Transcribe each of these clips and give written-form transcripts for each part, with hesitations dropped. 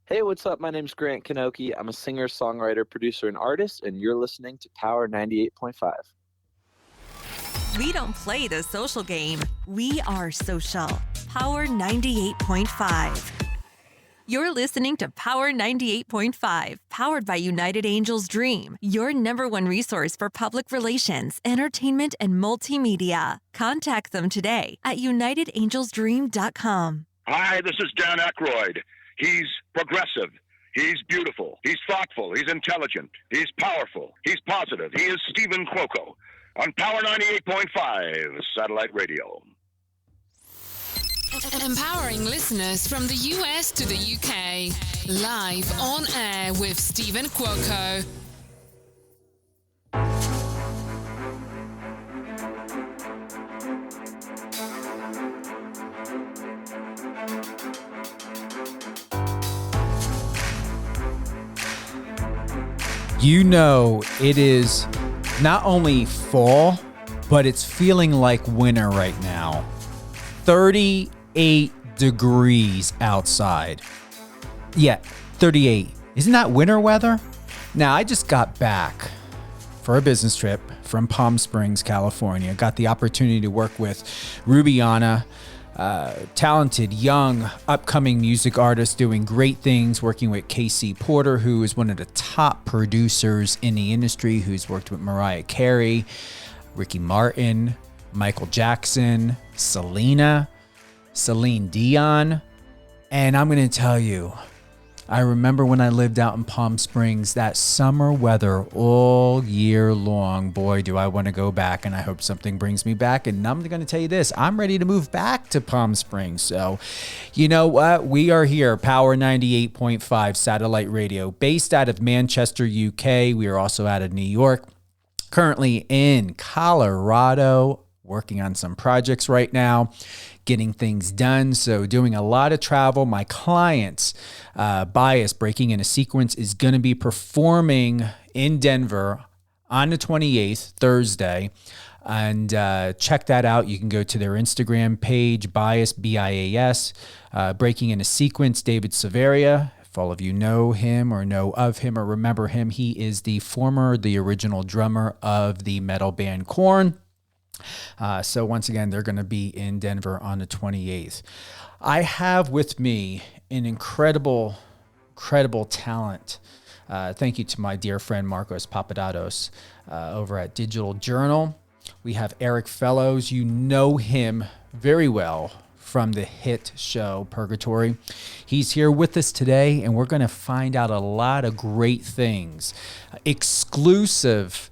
Hey, what's up? My name's Grant Kanoki. I'm a singer, songwriter, producer, and artist, and you're listening to Power 98.5. We don't play the social game. We are social. Power 98.5. You're listening to Power 98.5, powered by United Angels Dream, your number one resource for public relations, entertainment, and multimedia. Contact them today at unitedangelsdream.com. Hi, this is Dan Aykroyd. He's progressive. He's beautiful. He's thoughtful. He's intelligent. He's powerful. He's positive. He is Stephen Cuoco on Power 98.5 Satellite Radio. Empowering listeners from the US to the UK. Live on air with Stephen Cuoco. You know, it is not only fall, but it's feeling like winter right now. 38 degrees outside. Yeah, 38. Isn't that winter weather? Now, I just got back for a business trip from Palm Springs, California. Got the opportunity to work with Rubiana, talented, young, upcoming music artist doing great things, working with Casey Porter, who is one of the top producers in the industry, who's worked with Mariah Carey, Ricky Martin, Michael Jackson, Celine Dion. And I'm going to tell you, I remember when I lived out in Palm Springs, that summer weather all year long. Boy, do I want to go back, and I hope something brings me back. And I'm going to tell you this, I'm ready to move back to Palm Springs. So, you know what? We are here, Power 98.5 Satellite Radio, based out of Manchester, UK. We are also out of New York, currently in Colorado, working on some projects right now, getting things done. So doing a lot of travel. My clients, Bias, Breaking in a Sequence, is going to be performing in Denver on the 28th, Thursday. And check that out. You can go to their Instagram page, Bias, B-I-A-S, Breaking in a Sequence, David Severia. If all of you know him or know of him or remember him, he is the original drummer of the metal band Korn. So once again, they're going to be in Denver on the 28th. I have with me an incredible talent. Thank you to my dear friend Marcos Papadatos over at Digital Journal. We have Erik Fellows. You know him very well from the hit show Purgatory. He's here with us today, and we're going to find out a lot of great things. Exclusive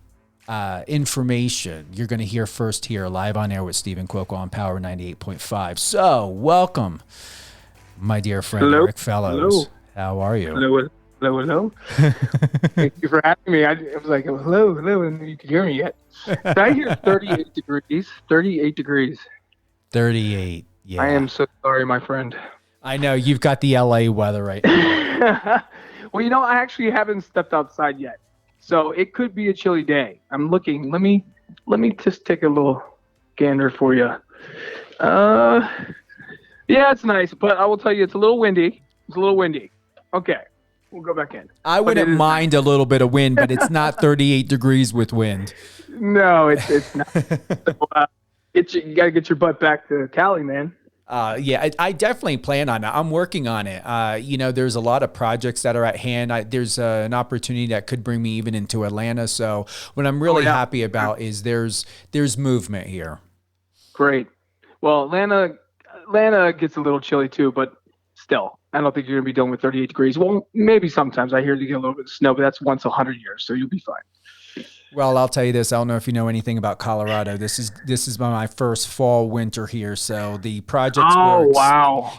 information you're going to hear first here live on air with Stephen Cuoco on Power 98.5. So welcome, my dear friend. Hello. Erik Fellows. Hello. How are you? Hello. Thank you for having me. I was like, hello, and you could hear me yet. So I hear 38 degrees. 38 degrees. 38. Yeah. I am so sorry, my friend. I know you've got the LA weather right now. Well, I actually haven't stepped outside yet. So it could be a chilly day. I'm looking. Let me just take a little gander for you. Yeah, it's nice, but I will tell you it's a little windy. Okay, we'll go back in. I wouldn't mind a little bit of wind, but it's not 38 degrees with wind. No, it's not. So, you gotta get your butt back to Cali, man. Yeah, I definitely plan on it. I'm working on it. There's a lot of projects that are at hand. There's an opportunity that could bring me even into Atlanta. So what I'm really happy about is there's movement here. Great. Well, Atlanta gets a little chilly too, but still, I don't think you're gonna be dealing with 38 degrees. Well, maybe sometimes. I hear you get a little bit of snow, but that's once 100 years, so you'll be fine. Well, I'll tell you this. I don't know if you know anything about Colorado. This is my first fall winter here, so the projects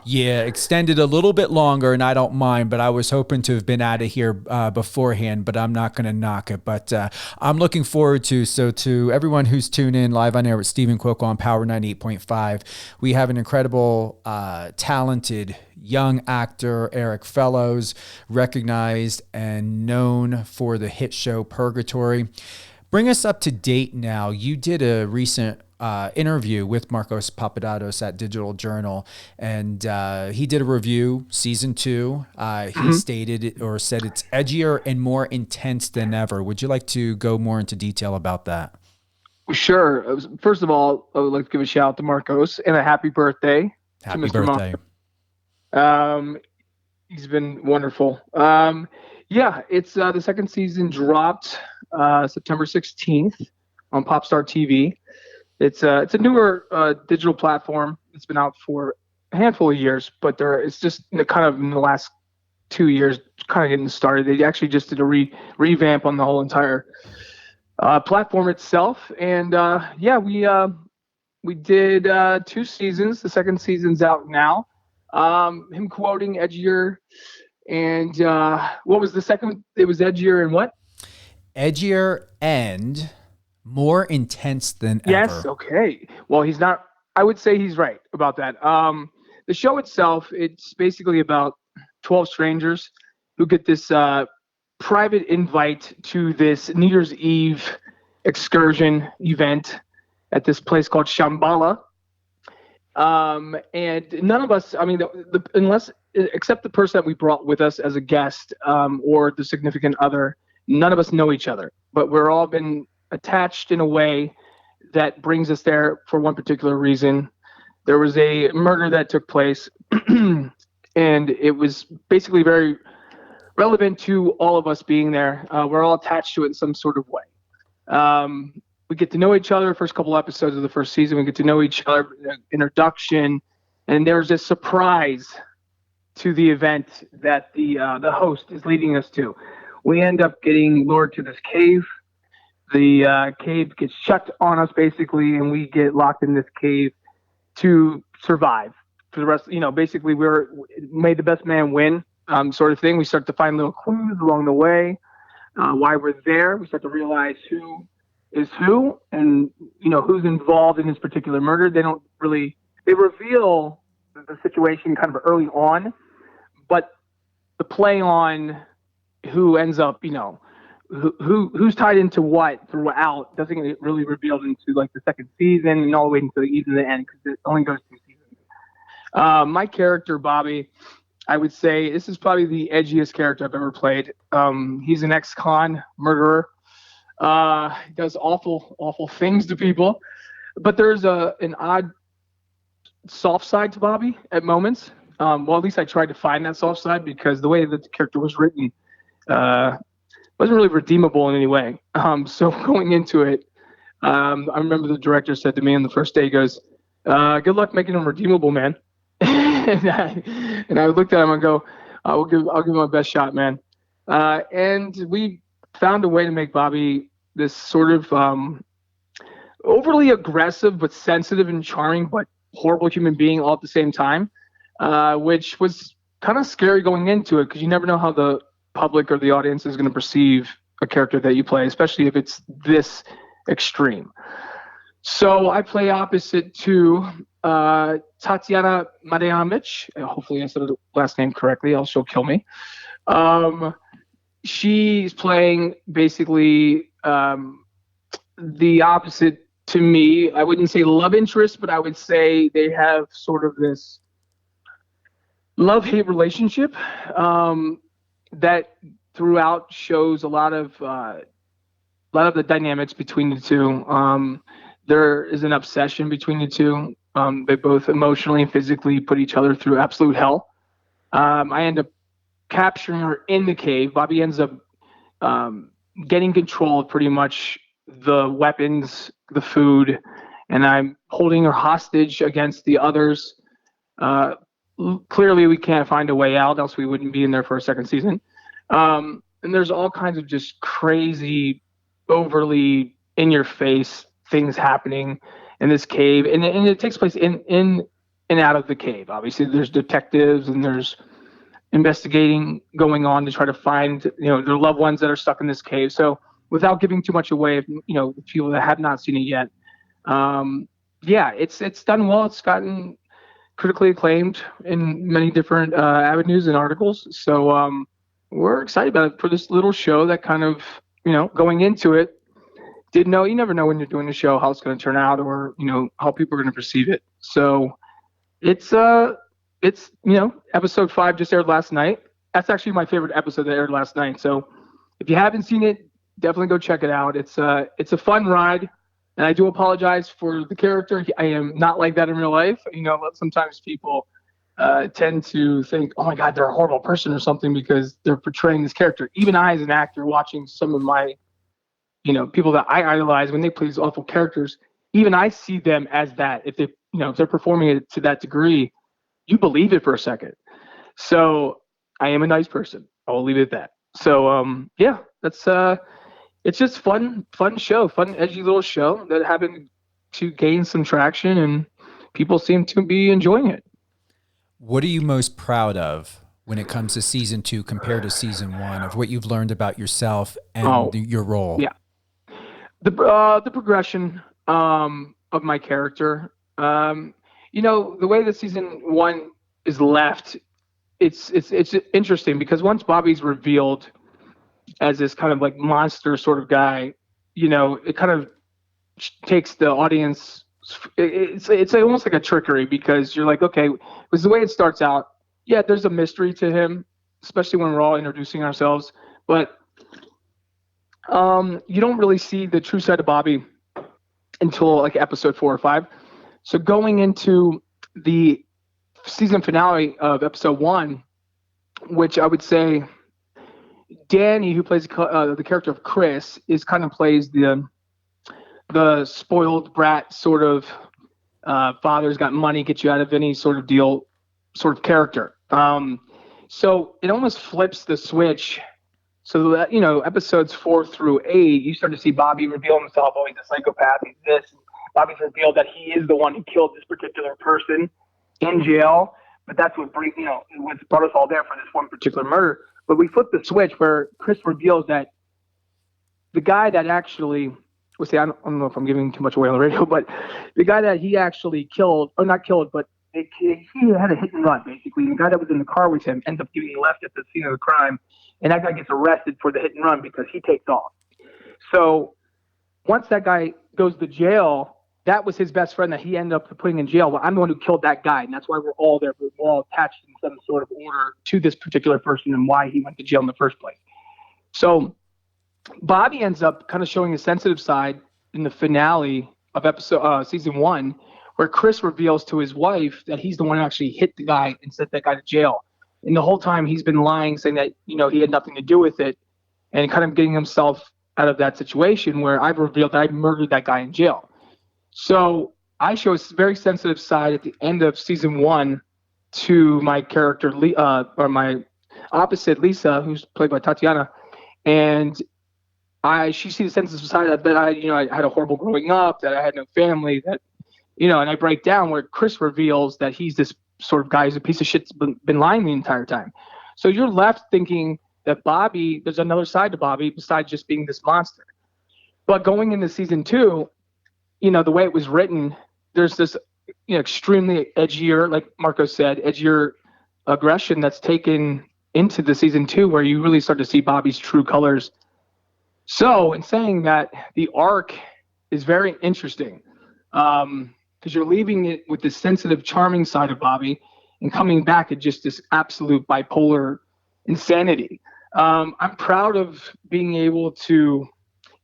extended a little bit longer, and I don't mind. But I was hoping to have been out of here beforehand, but I'm not going to knock it. But I'm looking forward to. So to everyone who's tuned in live on air with Stephen Cuoco on Power 98.5, we have an incredible, talented young actor, Erik Fellows, recognized and known for the hit show Purgatory. Bring us up to date now. You did a recent interview with Marcos Papadopoulos at Digital Journal, and he did a review, season 2. He stated or said it's edgier and more intense than ever. Would you like to go more into detail about that? Sure. First of all, I would like to give a shout out to Marcos and a happy birthday to Happy Mr. birthday. He's been wonderful. It's the second season dropped September 16th on Popstar TV. It's a newer digital platform. It's been out for a handful of years, but it's just kind of in the last 2 years kind of getting started. They actually just did a revamp on the whole entire platform itself. And we did 2 seasons. The second season's out now. Him quoting edgier, and what was the second? It was edgier and what? Edgier and more intense than ever. Yes. Okay. Well, he's not. I would say he's right about that. The show itself, it's basically about 12 strangers who get this private invite to this New Year's Eve excursion event at this place called Shambhala. And none of us, I mean, except the person that we brought with us as a guest, or the significant other, none of us know each other, but we're all been attached in a way that brings us there for one particular reason. There was a murder that took place, and it was basically very relevant to all of us being there. We're all attached to it in some sort of way. We get to know each other. First couple episodes of the first season, we get to know each other, introduction, and there's a surprise to the event that the host is leading us to. We end up getting lured to this cave. The cave gets shut on us basically, and we get locked in this cave to survive for the rest. Basically we're made the best man win, sort of thing. We start to find little clues along the way, why we're there. We start to realize who is who, and who's involved in this particular murder. They reveal the situation kind of early on, but the play on who ends up, who's tied into what throughout doesn't get really revealed into like the second season and all the way until even the end, because it only goes 2 seasons. My character, Bobby, I would say this is probably the edgiest character I've ever played. He's an ex-con murderer. He does awful things to people, but there's an odd soft side to Bobby at moments. Well, at least I tried to find that soft side, because the way that the character was written wasn't really redeemable in any way. So going into it, I remember the director said to me on the first day, he goes, good luck making him redeemable, man. and I looked at him and go, I'll give him my best shot, man. And we found a way to make Bobby this sort of overly aggressive but sensitive and charming but horrible human being all at the same time, which was kind of scary going into it, because you never know how the public or the audience is going to perceive a character that you play, especially if it's this extreme. So I play opposite to Tatiana Marianovich. Hopefully I said the last name correctly, else she'll kill me. She's playing basically the opposite to me. I wouldn't say love interest, but I would say they have sort of this love-hate relationship that throughout shows a lot of the dynamics between the two. There is an obsession between the two. They both emotionally and physically put each other through absolute hell. I end up capturing her in the cave. Bobby ends up getting control of pretty much the weapons, the food, and I'm holding her hostage against the others. Clearly, we can't find a way out, else we wouldn't be in there for a second season. And there's all kinds of just crazy, overly in-your-face things happening in this cave, and it takes place in and out of the cave. Obviously, there's detectives and there's investigating going on to try to find their loved ones that are stuck in this cave. So without giving too much away, the people that have not seen it yet, it's done well. It's gotten critically acclaimed in many different avenues and articles. So we're excited about it for this little show that kind of going into it didn't know. You never know when you're doing a show how it's going to turn out, or how people are going to perceive it. So it's episode 5 just aired last night. That's actually my favorite episode that aired last night. So if you haven't seen it, definitely go check it out. It's a fun ride, and I do apologize for the character. I am not like that in real life. Sometimes people tend to think, oh my God, they're a horrible person or something because they're portraying this character. Even I, as an actor, watching some of my, people that I idolize when they play these awful characters, even I see them as that. If they're performing it to that degree, you believe it for a second. So I am a nice person. I will leave it at that. So yeah, that's it's just fun show, fun edgy little show that happened to gain some traction, and people seem to be enjoying it. What are you most proud of when it comes to season 2 compared to season 1, of what you've learned about yourself and your role? Yeah, the progression of my character. The way that season 1 is left, it's interesting because once Bobby's revealed as this kind of like monster sort of guy, it kind of takes the audience. It's almost like a trickery, because you're like, okay, because the way it starts out, yeah, there's a mystery to him, especially when we're all introducing ourselves, but you don't really see the true side of Bobby until like episode 4 or 5. So going into the season finale of episode 1, which I would say Danny, who plays the character of Chris, plays the spoiled brat sort of father's got money, get you out of any sort of deal sort of character. So it almost flips the switch. So that, episodes 4 through 8, you start to see Bobby reveal himself. Oh, he's a psychopath. He's this. Bobby's revealed that he is the one who killed this particular person in jail. But that's what what brought us all there for this one particular murder. But we flip the switch where Chris reveals that the guy that actually, I don't know if I'm giving too much away on the radio, but the guy that he actually killed, or not killed, but he had a hit and run, basically. And the guy that was in the car with him ends up getting left at the scene of the crime, and that guy gets arrested for the hit and run because he takes off. So once that guy goes to jail, that was his best friend that he ended up putting in jail. Well, I'm the one who killed that guy, and that's why we're all there. We're all attached in some sort of order to this particular person and why he went to jail in the first place. So Bobby ends up kind of showing a sensitive side in the finale of season 1, where Chris reveals to his wife that he's the one who actually hit the guy and sent that guy to jail. And the whole time he's been lying, saying that, he had nothing to do with it, and kind of getting himself out of that situation where I've revealed that I murdered that guy in jail. So I show a very sensitive side at the end of season 1 to my character, or my opposite, Lisa, who's played by Tatiana. And she sees the sensitive side that I had a horrible growing up, that I had no family, that, and I break down where Chris reveals that he's this sort of guy who's a piece of shit that's been lying the entire time. So you're left thinking that Bobby, there's another side to Bobby besides just being this monster. But going into season 2, the way it was written, there's this extremely edgier, like Marco said, edgier aggression that's taken into the season 2, where you really start to see Bobby's true colors. So in saying that, the arc is very interesting, because you're leaving it with this sensitive, charming side of Bobby and coming back at just this absolute bipolar insanity. I'm proud of being able to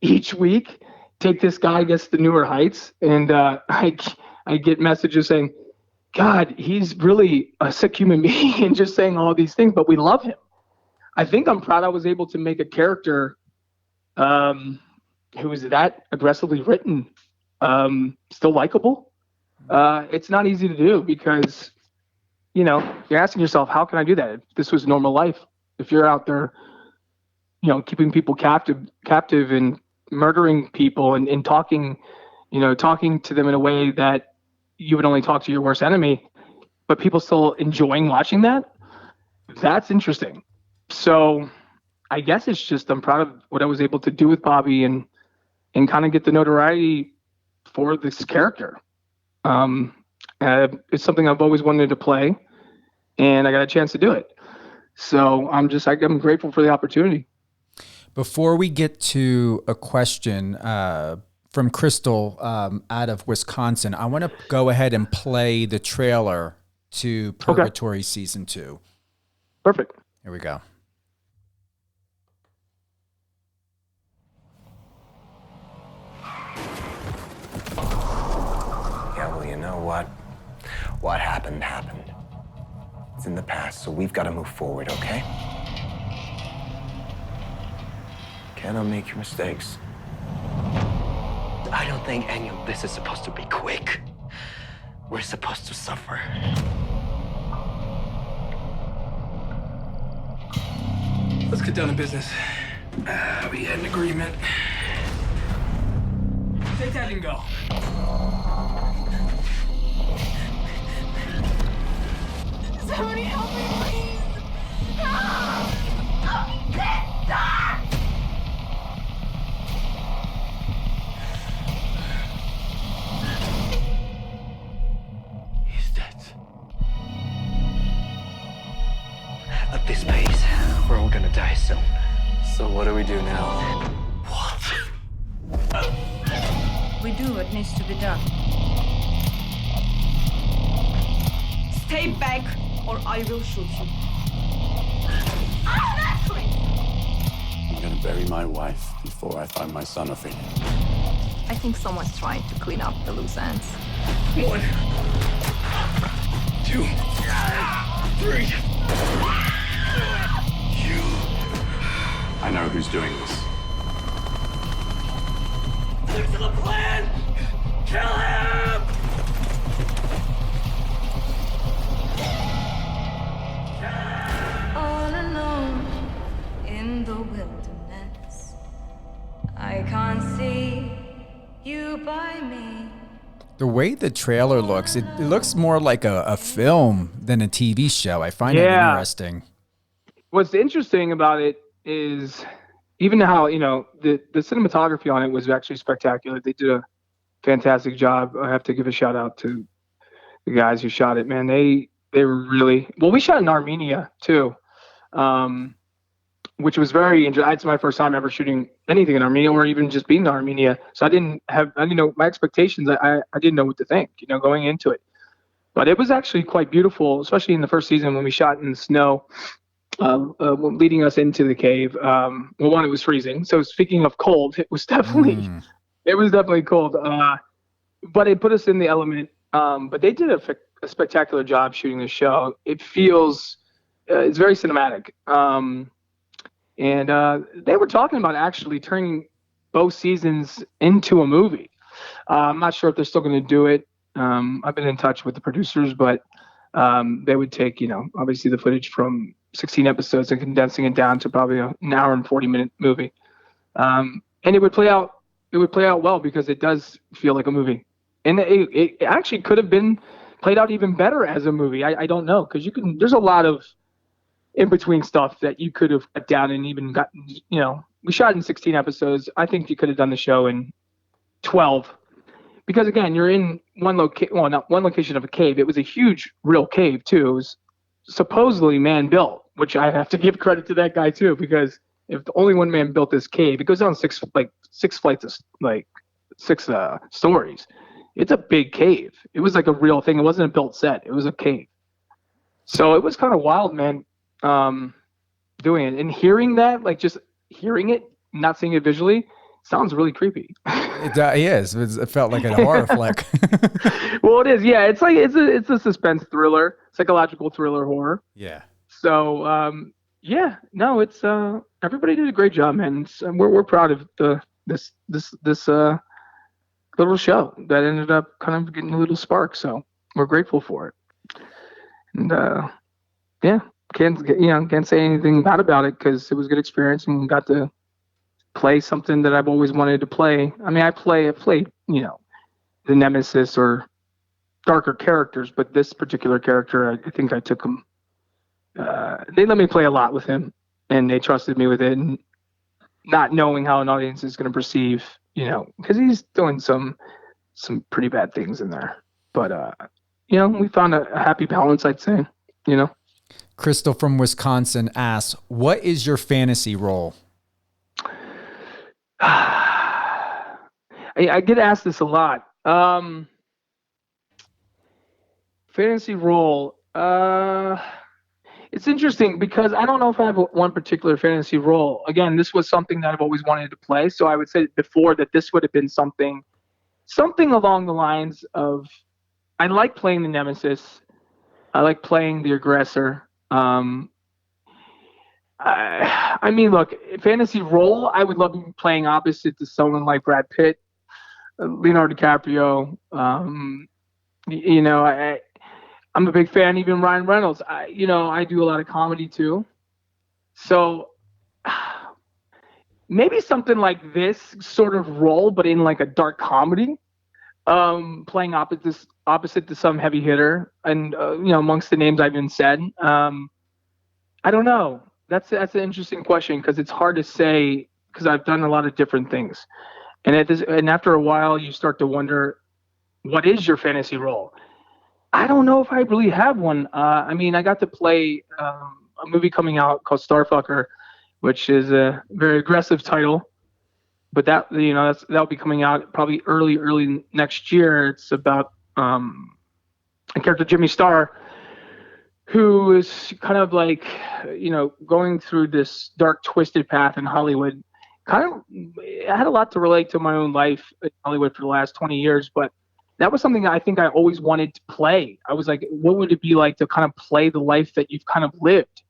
each week take this guy against the newer heights, and I get messages saying, God, he's really a sick human being, and just saying all these things, but we love him. I think I'm proud I was able to make a character who is that aggressively written, still likable. It's not easy to do, because you're asking yourself, how can I do that if this was normal life? If you're out there keeping people captive and murdering people and talking to them in a way that you would only talk to your worst enemy, but people still enjoying watching that's interesting. So I guess it's just, I'm proud of what I was able to do with Bobby and kind of get the notoriety for this character. It's something I've always wanted to play, and I got a chance to do it. So I'm grateful for the opportunity. Before we get to a question from Crystal out of Wisconsin, I want to go ahead and play the trailer to Purgatory Season 2. Perfect. Here we go. Yeah, well, you know what? What happened, happened. It's in the past, so we've got to move forward, okay? Cannot make your mistakes. I don't think any of this is supposed to be quick. We're supposed to suffer. Let's get down to business. We had an agreement. Take that and go. Somebody help me, please! I'm pissed off! He's dead. At this pace, we're all gonna die soon. So what do we do now? What? We do what needs to be done. Stay back, or I will shoot you. I'm gonna bury my wife before I find my son, Ophelia. I think someone's trying to clean up the loose ends. 1, 2, 3. I know who's doing this. Stick to the plan! Kill him! All alone in the wilderness, I can't see you by me. The way the trailer looks, it looks more like a film than a TV show. I find it interesting. What's interesting about it is even how, the cinematography on it was actually spectacular. They did a fantastic job. I have to give a shout out to the guys who shot it, man. They were really, well, we shot in Armenia too, which was very interesting. It's my first time ever shooting anything in Armenia or even just being in Armenia. So I didn't know my expectations. I didn't know what to think, going into it. But it was actually quite beautiful, especially in the first season when we shot in the snow. Leading us into the cave. Well, one, it was freezing. So speaking of cold, it was definitely cold. But it put us in the element. But they did a spectacular job shooting the show. It feels, it's very cinematic. And they were talking about actually turning both seasons into a movie. I'm not sure if they're still going to do it. I've been in touch with the producers, but they would take, obviously the footage from 16 episodes and condensing it down to probably an hour and 40-minute movie. And it would play out well because it does feel like a movie. And it actually could have been played out even better as a movie. I don't know, because there's a lot of in-between stuff that you could have cut down and even gotten, we shot in 16 episodes. I think you could have done the show in 12. Because again, you're in not one location of a cave. It was a huge real cave too. It was supposedly man-built, which I have to give credit to that guy too, because if the only one man built this cave, it goes down six flights of six stories. It's a big cave. It was like a real thing. It wasn't a built set. It was a cave. So it was kind of wild, man, doing it. And hearing that, just hearing it, not seeing it visually, sounds really creepy. It is. It felt like a horror flick. Well, it is. Yeah, it's a suspense thriller, psychological thriller horror. Yeah. So it's everybody did a great job, man. We're proud of this little show that ended up kind of getting a little spark. So we're grateful for it. And can't say anything bad about it because it was a good experience and got to play something that I've always wanted to play. I mean, I played, the Nemesis or darker characters, but this particular character, I think I took him. They let me play a lot with him, and they trusted me with it, and not knowing how an audience is going to perceive, because he's doing some pretty bad things in there. But we found a happy balance, I'd say. Crystal from Wisconsin asks, "What is your fantasy role?" I get asked this a lot. Fantasy role. It's interesting because I don't know if I have one particular fantasy role. Again, this was something that I've always wanted to play. So I would say before that this would have been something along the lines of, I like playing the nemesis. I like playing the aggressor. I mean, look, fantasy role, I would love to be playing opposite to someone like Brad Pitt, Leonardo DiCaprio. I'm a big fan, even Ryan Reynolds. I do a lot of comedy too. So maybe something like this sort of role, but in like a dark comedy, playing opposite to some heavy hitter, and amongst the names I've been said. I don't know. That's an interesting question because it's hard to say because I've done a lot of different things, and after a while you start to wonder, what is your fantasy role? I don't know if I really have one. I mean, I got to play a movie coming out called Starfucker, which is a very aggressive title, but that'll be coming out probably early next year. It's about a character, Jimmy Starr, who is kind of like, going through this dark, twisted path in Hollywood. I had a lot to relate to my own life in Hollywood for the last 20 years, but that was something that I think I always wanted to play. I was like, what would it be like to kind of play the life that you've kind of lived?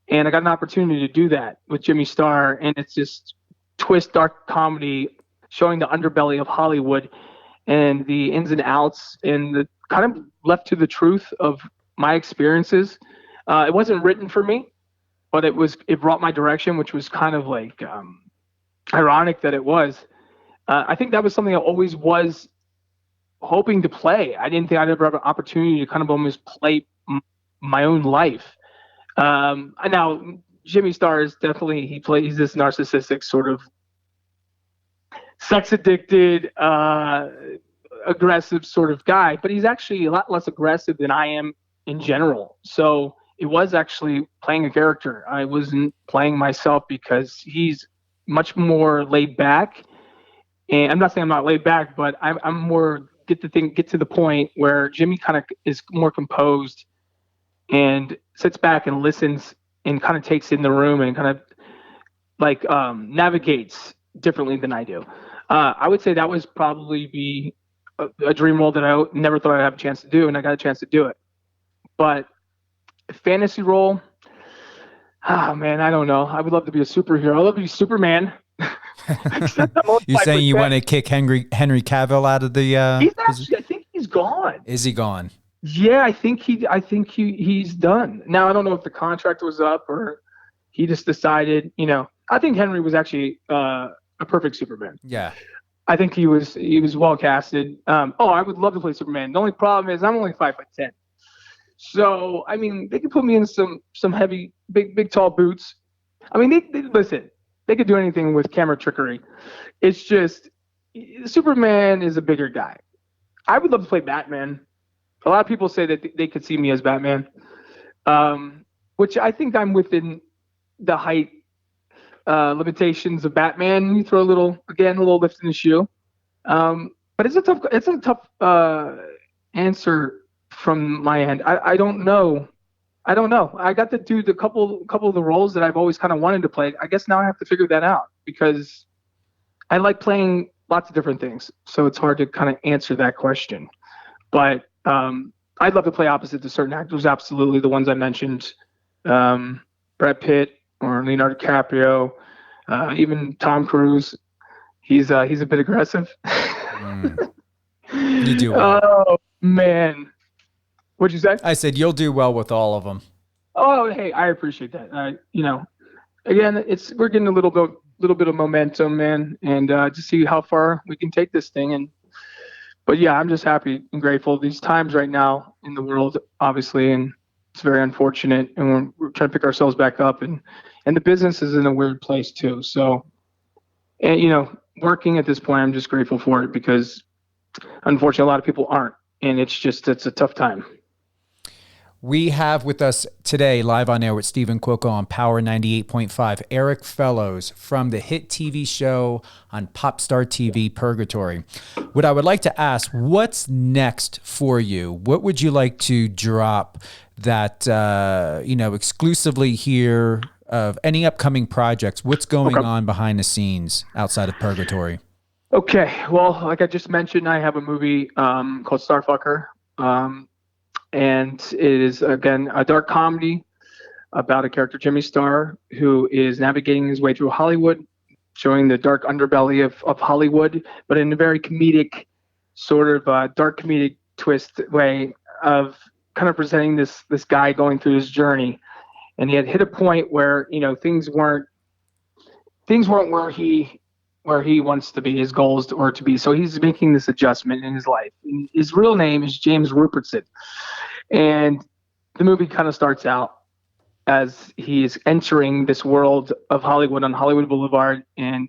And I got an opportunity to do that with Jimmy Starr, and it's just twist, dark comedy showing the underbelly of Hollywood and the ins and outs, and the kind of left to the truth of my experiences. It wasn't written for me, but it brought my direction, which was kind of like ironic that it was. I think that was something I always was hoping to play. I didn't think I'd ever have an opportunity to kind of almost play my own life. Now Jimmy Starr is definitely, he's this narcissistic sort of sex addicted, aggressive sort of guy, but he's actually a lot less aggressive than I am in general. So it was actually playing a character. I wasn't playing myself because he's much more laid back. And I'm not saying I'm not laid back, but I'm more get to the point where Jimmy kind of is more composed and sits back and listens and kind of takes in the room and kind of like navigates differently than I do. I would say that was probably be a dream role that I never thought I'd have a chance to do, and I got a chance to do it. But fantasy role, man, I don't know. I would love to be a superhero. I'd love to be Superman. You're saying you want to kick Henry Cavill out of the? I think he's gone. Is he gone? Yeah, I think he's done. Now I don't know if the contract was up or he just decided. I think Henry was actually a perfect Superman. Yeah. I think he was well casted. I would love to play Superman. The only problem is I'm only 5'10". So I mean, they could put me in some heavy, big, tall boots. I mean, they listen. They could do anything with camera trickery. It's just Superman is a bigger guy. I would love to play Batman. A lot of people say that they could see me as Batman, which I think I'm within the height limitations of Batman. You throw a little lift in the shoe, but it's a tough answer from my end. I don't know. I got to do the couple of the roles that I've always kind of wanted to play. I guess now I have to figure that out because I like playing lots of different things. So it's hard to kind of answer that question. But I'd love to play opposite to certain actors. Absolutely, the ones I mentioned, Brad Pitt or Leonardo DiCaprio, even Tom Cruise. He's a bit aggressive. You do well. Oh man. What'd you say? I said you'll do well with all of them. Oh, hey, I appreciate that. Again, we're getting a little bit of momentum, man, and to see how far we can take this thing. But yeah, I'm just happy and grateful. These times right now in the world, obviously, and it's very unfortunate, and we're trying to pick ourselves back up, and the business is in a weird place too. So, and working at this point, I'm just grateful for it because unfortunately, a lot of people aren't, and it's a tough time. We have with us today, live on air with Stephen Cuoco on Power 98.5, Erik Fellows from the hit TV show on Popstar TV, Purgatory. What I would like to ask, what's next for you? What would you like to drop that, exclusively here of any upcoming projects? What's going on behind the scenes outside of Purgatory? Okay, well, like I just mentioned, I have a movie called Starfucker. And it is, again, a dark comedy about a character, Jimmy Star, who is navigating his way through Hollywood, showing the dark underbelly of Hollywood, but in a very comedic, sort of dark comedic twist way of kind of presenting this guy going through his journey. And he had hit a point where, things weren't where he wants to be, his goals or to be. So he's making this adjustment in his life. And his real name is James Rupertson. And the movie kind of starts out as he is entering this world of Hollywood on Hollywood Boulevard. And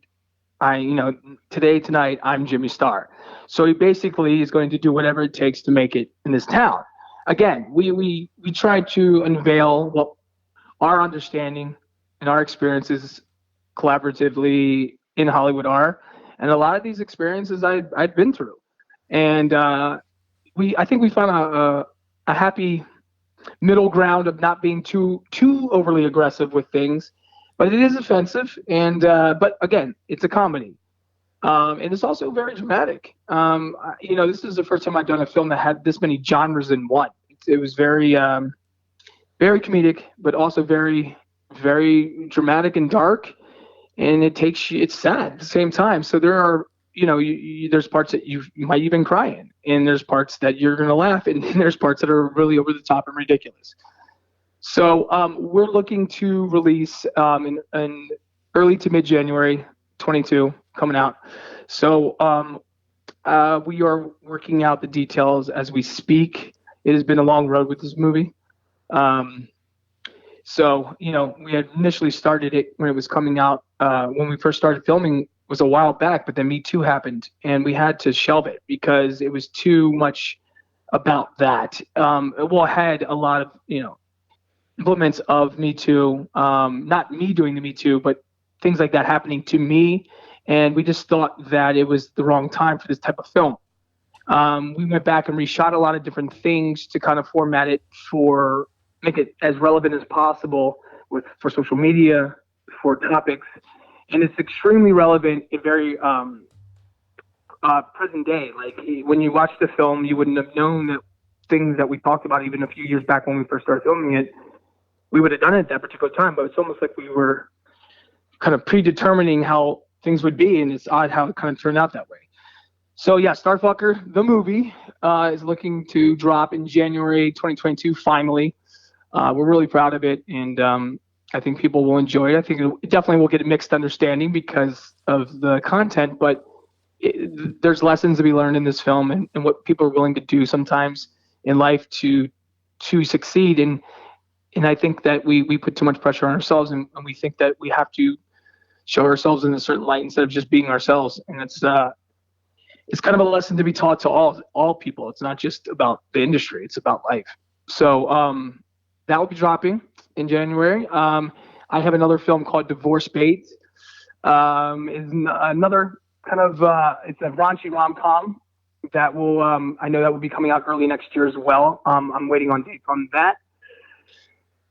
tonight, I'm Jimmy Star. So he basically is going to do whatever it takes to make it in this town. Again, we try to unveil what our understanding and our experiences collaboratively in Hollywood are. And a lot of these experiences I'd been through. And I think we found a happy middle ground of not being too overly aggressive with things, but it is offensive. And but again, it's a comedy, and it's also very dramatic. This is the first time I've done a film that had this many genres in one. It was very very comedic, but also very, very dramatic and dark, and it's sad at the same time. So there are there's parts that you might even cry in, and there's parts that you're going to laugh in, and there's parts that are really over the top and ridiculous. So we're looking to release in early to mid-January 22 coming out. So we are working out the details as we speak. It has been a long road with this movie. So we had initially started it when it was coming out. When we first started filming was a while back, but then Me Too happened, and we had to shelve it because it was too much about that. It had a lot of implements of Me Too, not me doing the Me Too, but things like that happening to me, and we just thought that it was the wrong time for this type of film. We went back and reshot a lot of different things to kind of format it make it as relevant as possible for social media, for topics. And it's extremely relevant and very present day. Like when you watch the film, you wouldn't have known that things that we talked about even a few years back when we first started filming it, we would have done it at that particular time. But it's almost like we were kind of predetermining how things would be, and it's odd how it kind of turned out that way. So yeah, Starfucker, the movie, is looking to drop in January 2022, finally. We're really proud of it, and I think people will enjoy it. I think it definitely will get a mixed understanding because of the content, but there's lessons to be learned in this film and what people are willing to do sometimes in life to succeed. And I think that we put too much pressure on ourselves, and we think that we have to show ourselves in a certain light instead of just being ourselves. And it's kind of a lesson to be taught to all people. It's not just about the industry, it's about life. So that will be dropping in January. I have another film called Divorce Bait. Is another kind of it's a raunchy rom-com that will I know that will be coming out early next year as well. I'm waiting on dates on that.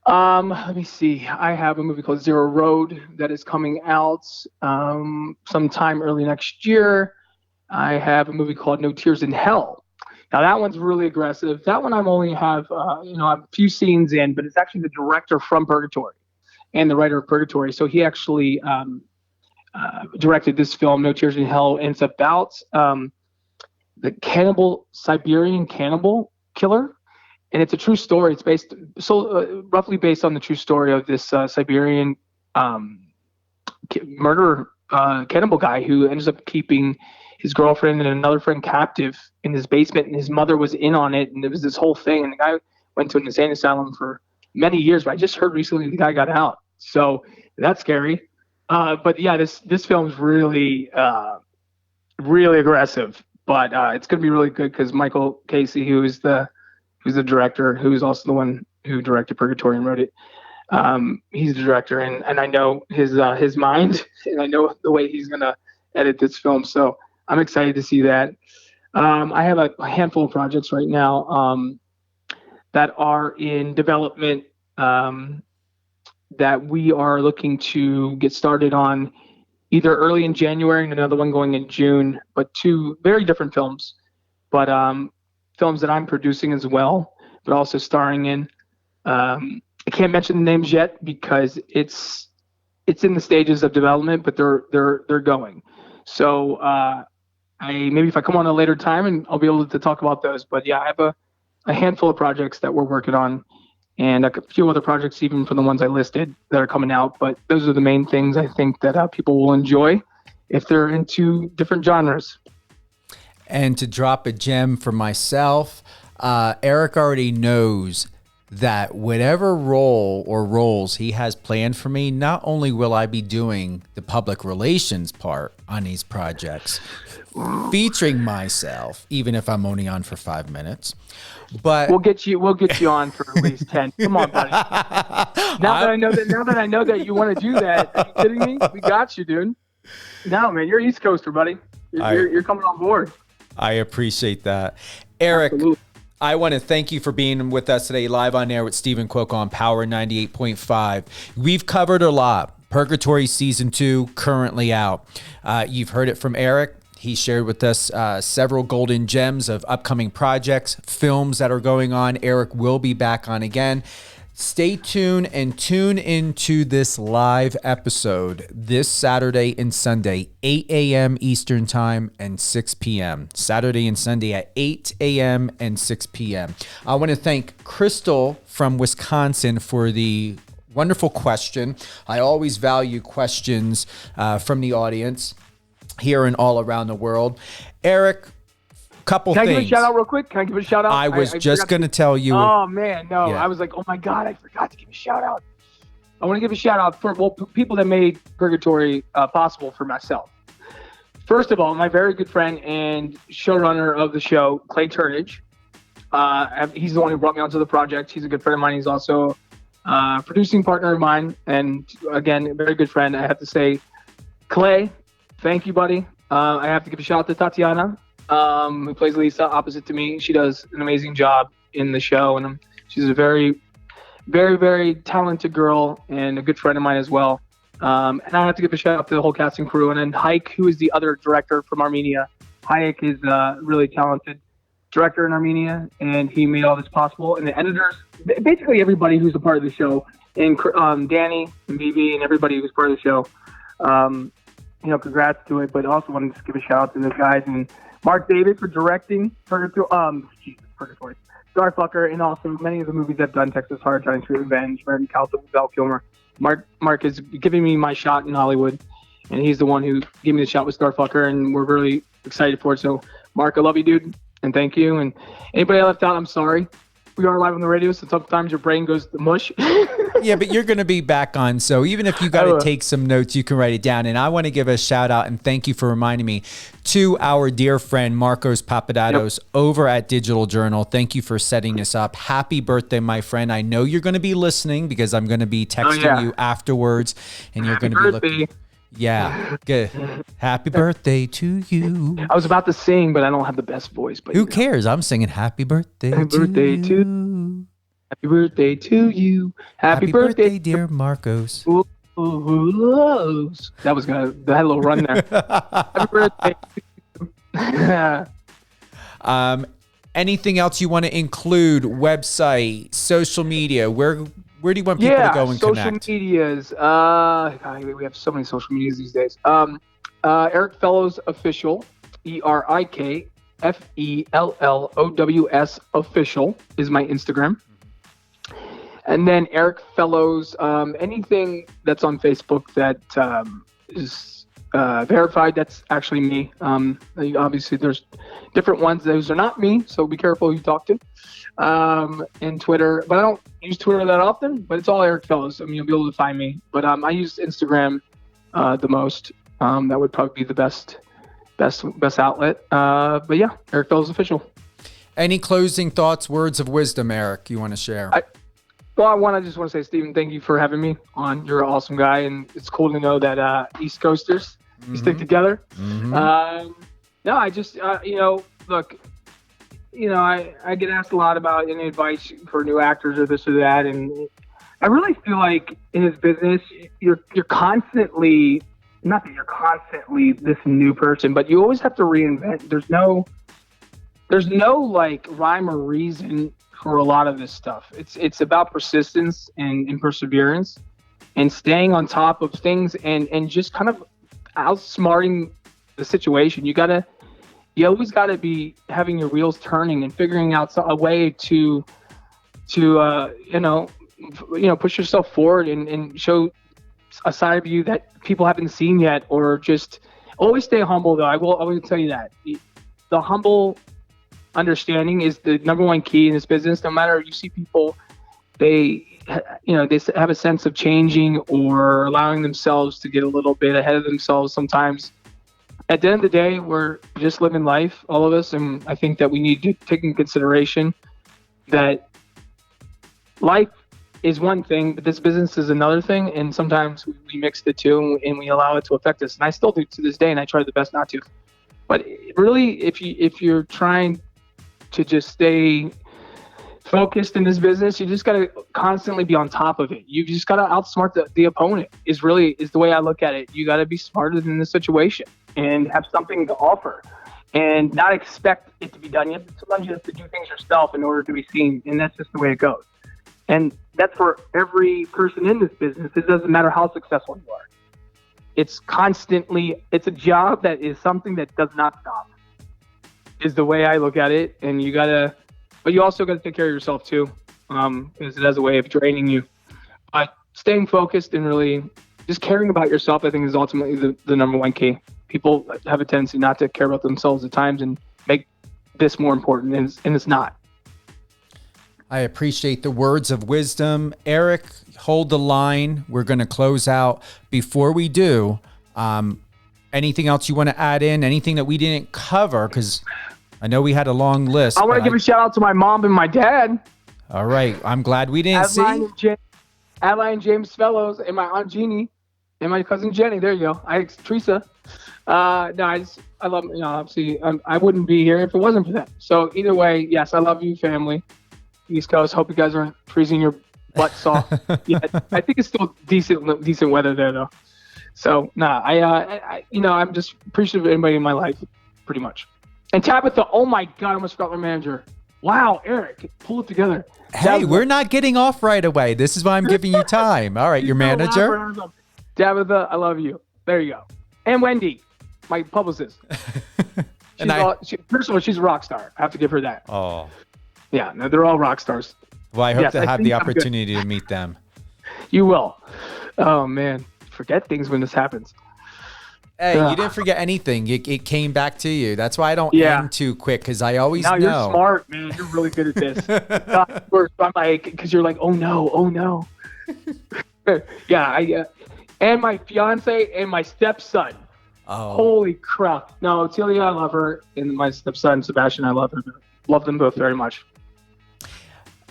Let me see. I have a movie called Zero Road that is coming out sometime early next year. I have a movie called No Tears in Hell. Now that one's really aggressive. That one I only have I have a few scenes in, but it's actually the director from Purgatory and the writer of Purgatory. So he actually directed this film, No Tears in Hell, and it's about the Siberian cannibal killer, and it's a true story. It's roughly based on the true story of this Siberian murderer cannibal guy who ends up keeping his girlfriend and another friend captive in his basement, and his mother was in on it, and it was this whole thing, and the guy went to an insane asylum for many years, but I just heard recently the guy got out, so that's scary. But yeah, this film's really really aggressive, but it's gonna be really good because Michael Casey, who's the director, who's also the one who directed Purgatory and wrote it. He's the director, and I know his mind, and I know the way he's gonna edit this film. So I'm excited to see that. I have a handful of projects right now that are in development that we are looking to get started on either early in January and another one going in June, but two very different films, but films that I'm producing as well, but also starring in. I can't mention the names yet because it's in the stages of development, but they're going. So maybe if I come on a later time and I'll be able to talk about those. But yeah, I have a handful of projects that we're working on, and a few other projects even from the ones I listed that are coming out. But those are the main things I think that people will enjoy if they're into different genres. And to drop a gem for myself, Erik already knows that whatever role or roles he has planned for me, not only will I be doing the public relations part on these projects, featuring myself, even if I'm only on for 5 minutes, but we'll get you on for at least 10. Come on, buddy. Now that I know that you want to do that, are you kidding me? We got you, dude. No, man, you're East Coaster, buddy. You're coming on board. I appreciate that. Erik, absolutely. I want to thank you for being with us today, live on air with Stephen Cuoco on Power 98.5. We've covered a lot. Purgatory Season 2 currently out. You've heard it from Erik. He shared with us several golden gems of upcoming projects, films that are going on. Erik will be back on again. Stay tuned and tune into this live episode this Saturday and Sunday, 8 a.m. Eastern Time and 6 p.m. Saturday and Sunday at 8 a.m. and 6 p.m. I want to thank Crystal from Wisconsin for the wonderful question. I always value questions from the audience here and all around the world. Erik, couple things. Can I give a shout out real quick? Can I give a shout out? I was just going to tell you. Oh, man, no. Yeah. I was like, oh, my God, I forgot to give a shout out. I want to give a shout out for people that made Purgatory possible for myself. First of all, my very good friend and showrunner of the show, Clay Turnage. He's the one who brought me onto the project. He's a good friend of mine. He's also a producing partner of mine. And, again, a very good friend. I have to say, Clay, thank you, buddy. I have to give a shout out to Tatiana, who plays Lisa opposite to me. She does an amazing job in the show, and she's a very, very, very talented girl and a good friend of mine as well. And I have to give a shout out to the whole cast and crew. And then Haik, who is the other director from Armenia. Haik is a really talented director in Armenia, and he made all this possible. And the editors, basically everybody who's a part of the show, and Danny and BB and everybody who's part of the show. Congrats to it, but also wanted to give a shout out to those guys and Mark David for directing Purgatory, Starfucker, and also many of the movies I've done, Texas Heart, Johnny Street Revenge, American Cowboy, Val Kilmer. Mark is giving me my shot in Hollywood, and he's the one who gave me the shot with Starfucker, and we're really excited for it. So, Mark, I love you, dude, and thank you. And anybody I left out, I'm sorry. We are live on the radio, so sometimes your brain goes to mush. Yeah, but you're going to be back on. So even if you got to take some notes, you can write it down. And I want to give a shout out and thank you for reminding me to our dear friend, Marcos Papadatos, over at Digital Journal. Thank you for setting this up. Happy birthday, my friend. I know you're going to be listening because I'm going to be texting you afterwards. And you're going to be looking. Yeah, good. Happy birthday to you. I was about to sing, but I don't have the best voice. But who cares? I'm singing happy birthday to you. Happy birthday to you. Happy birthday, dear Marcos. That was good. That had a little run there. Happy birthday. Anything else you want to include? Website, social media, where do you want people to go and connect? Social medias. God, we have so many social medias these days. Erik Fellows Official, ErikFellows Official is my Instagram. And then Erik Fellows, anything that's on Facebook that is verified, that's actually me. Obviously, there's different ones. Those are not me, so be careful who you talk to. And Twitter, but I don't use Twitter that often, but it's all Erik Fellows. I mean, you'll be able to find me. But I use Instagram the most. That would probably be the best outlet. But yeah, Erik Fellows Official. Any closing thoughts, words of wisdom, Erik, you want to share? Well, I just want to say, Stephen, thank you for having me on. You're an awesome guy, and it's cool to know that East Coasters you stick together. No, I just look, I get asked a lot about any advice for new actors or this or that, and I really feel like in this business, you're constantly, not that you're constantly this new person, but you always have to reinvent. There's no like rhyme or reason for a lot of this stuff. It's about persistence and perseverance and staying on top of things and just kind of outsmarting the situation. You always gotta be having your wheels turning and figuring out a way to push yourself forward and show a side of you that people haven't seen yet, or just always stay humble. Though I will tell you that the humble understanding is the number one key in this business. No matter, you see people, they have a sense of changing or allowing themselves to get a little bit ahead of themselves sometimes. At the end of the day, we're just living life, all of us, and I think that we need to take in consideration that life is one thing, but this business is another thing, and sometimes we mix the two and we allow it to affect us. And I still do to this day, and I try the best not to. But really, if you're trying to just stay focused in this business, you just got to constantly be on top of it. You just got to outsmart the opponent is the way I look at it. You got to be smarter than the situation and have something to offer and not expect it to be done. Sometimes you have to do things yourself in order to be seen, and that's just the way it goes. And that's for every person in this business. It doesn't matter how successful you are. It's a job that is something that does not stop, is the way I look at it. And but you also got to take care of yourself too, because it has a way of draining you. But staying focused and really just caring about yourself, I think, is ultimately the number one key. People have a tendency not to care about themselves at times and make this more important, and it's not. I appreciate the words of wisdom. Erik, hold the line. We're going to close out. Before we do, anything else you want to add in? Anything that we didn't cover? Because I know we had a long list. I want to give a shout out to my mom and my dad. All right. I'm glad we didn't see. Adeline and James Fellows, and my Aunt Jeannie, and my cousin Jenny. There you go. Teresa. I love, obviously, I wouldn't be here if it wasn't for them. So either way, yes, I love you, family. East Coast. Hope you guys aren't freezing your butts off. Yeah, I think it's still decent weather there though. So I'm just appreciative of anybody in my life, pretty much. And Tabitha, oh my God, I almost forgot my manager. Wow, Erik, pull it together. Hey, Tabitha. We're not getting off right away. This is why I'm giving you time. All right, your manager. Tabitha, I love you. There you go. And Wendy, my publicist. First of all, she's a rock star. I have to give her that. Oh. Yeah, no, they're all rock stars. Well, I hope to have the opportunity to meet them. You will. Oh, man. Forget things when this happens. Hey, you didn't forget anything. It came back to you. That's why I don't end too quick, because I always know. You're smart, man. You're really good at this. I'm like, because you're like, oh, no. Yeah, and my fiance and my stepson. Oh. Holy crap. No, Celia, I love her. And my stepson, Sebastian, I love her. Love them both very much.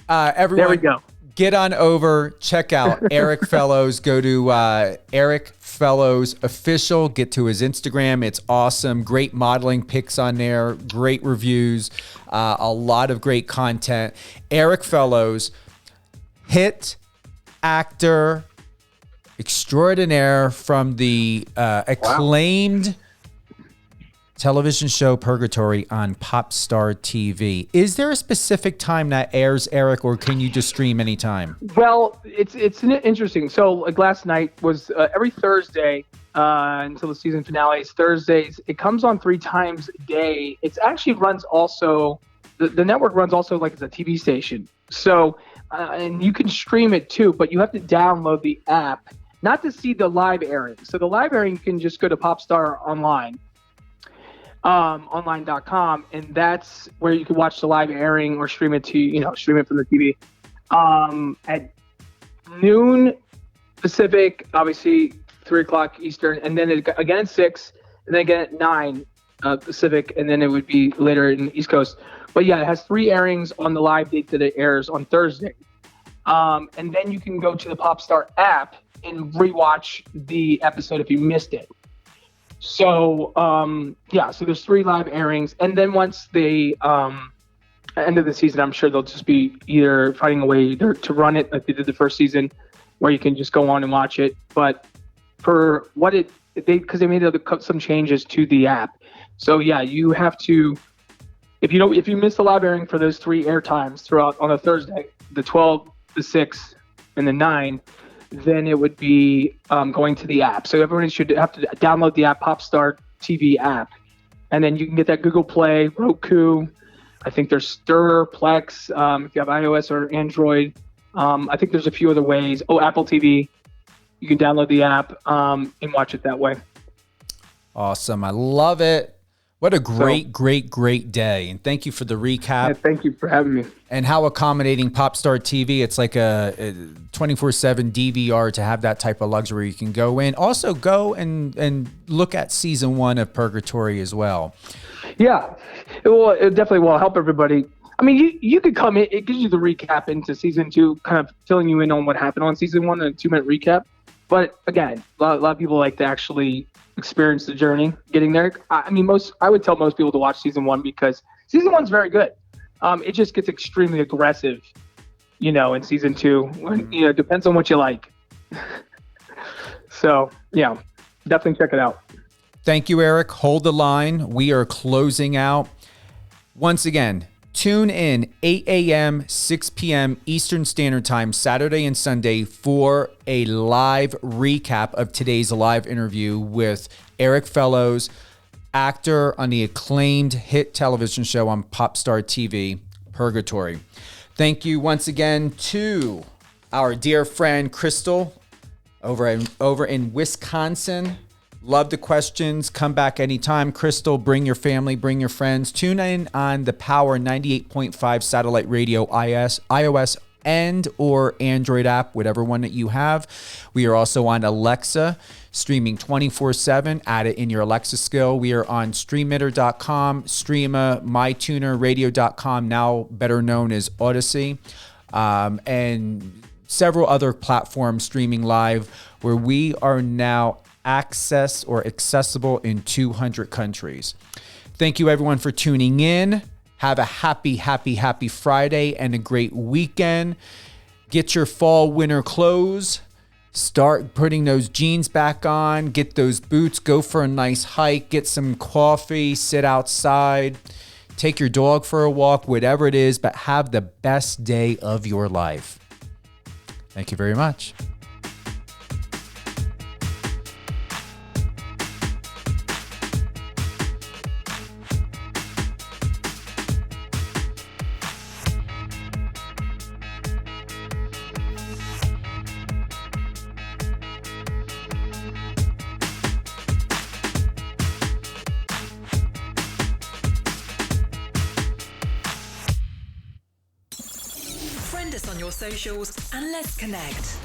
Everyone, there we go. Get on over, check out Erik Fellows. Go to Erik Fellows Official. Get to his Instagram. It's awesome. Great modeling pics on there. Great reviews. A lot of great content. Erik Fellows, hit actor extraordinaire from the acclaimed television show Purgatory on Popstar TV. Is there a specific time that airs, Erik, or can you just stream anytime? Well, it's interesting. So like last night was every Thursday until the season finale is Thursdays. It comes on 3 times a day. It actually runs also, the network runs also like it's a TV station. So, and you can stream it too, but you have to download the app, not to see the live airing. So the live airing, you can just go to Popstar Online. Online.com, and that's where you can watch the live airing or stream it from the TV at noon Pacific, obviously 3 o'clock Eastern, and then again at 6, and then again at 9 Pacific, and then it would be later in the East Coast. But yeah, it has 3 airings on the live date that it airs on Thursday. And then you can go to the Popstar app and rewatch the episode if you missed it. So, so there's 3 live airings. And then once the end of the season, I'm sure they'll just be either finding a way either to run it like they did the first season, where you can just go on and watch it. But for what because they made some changes to the app. So yeah, you have to, if you miss the live airing for those 3 air times throughout on a Thursday, the 12, the 6, and the 9, then it would be going to the app. So everyone should have to download the app, Popstar TV app, and then you can get that Google Play, Roku. I think there's Stir, Plex, if you have iOS or Android. I think there's a few other ways. Oh, Apple TV. You can download the app and watch it that way. Awesome. I love it. What a great day. And thank you for the recap. Yeah, thank you for having me. And how accommodating Popstar TV. It's like a 24/7 DVR to have that type of luxury. You can go in. Also go and look at season 1 of Purgatory as well. Yeah, it definitely will help everybody. I mean, you could come in. It gives you the recap into season 2, kind of filling you in on what happened on season 1 in a 2-minute recap. But again, a lot of people like to actually experience the journey getting there. I mean, I would tell most people to watch season 1 because season 1's very good. It just gets extremely aggressive, in season 2. It depends on what you like. So yeah, definitely check it out. Thank you, Erik. Hold the line. We are closing out. Once again, tune in 8 a.m., 6 p.m. Eastern Standard Time, Saturday and Sunday for a live recap of today's live interview with Erik Fellows, actor on the acclaimed hit television show on Popstar TV, Purgatory. Thank you once again to our dear friend Crystal over in Wisconsin. Love the questions. Come back anytime. Crystal, bring your family, bring your friends. Tune in on the Power 98.5 satellite radio iOS and or Android app, whatever one that you have. We are also on Alexa, streaming 24/7. Add it in your Alexa skill. We are on streamitter.com, Streama, MyTuner, radio.com, now better known as Odyssey, and several other platforms streaming live where we are now accessible in 200 countries. Thank you everyone for tuning in. Have a happy Friday and a great weekend. Get your fall winter clothes. Start putting those jeans back on. Get those boots. Go for a nice hike. Get some coffee. Sit outside. Take your dog for a walk. Whatever it is, but have the best day of your life. Thank you very much. Friend us on your socials and let's connect.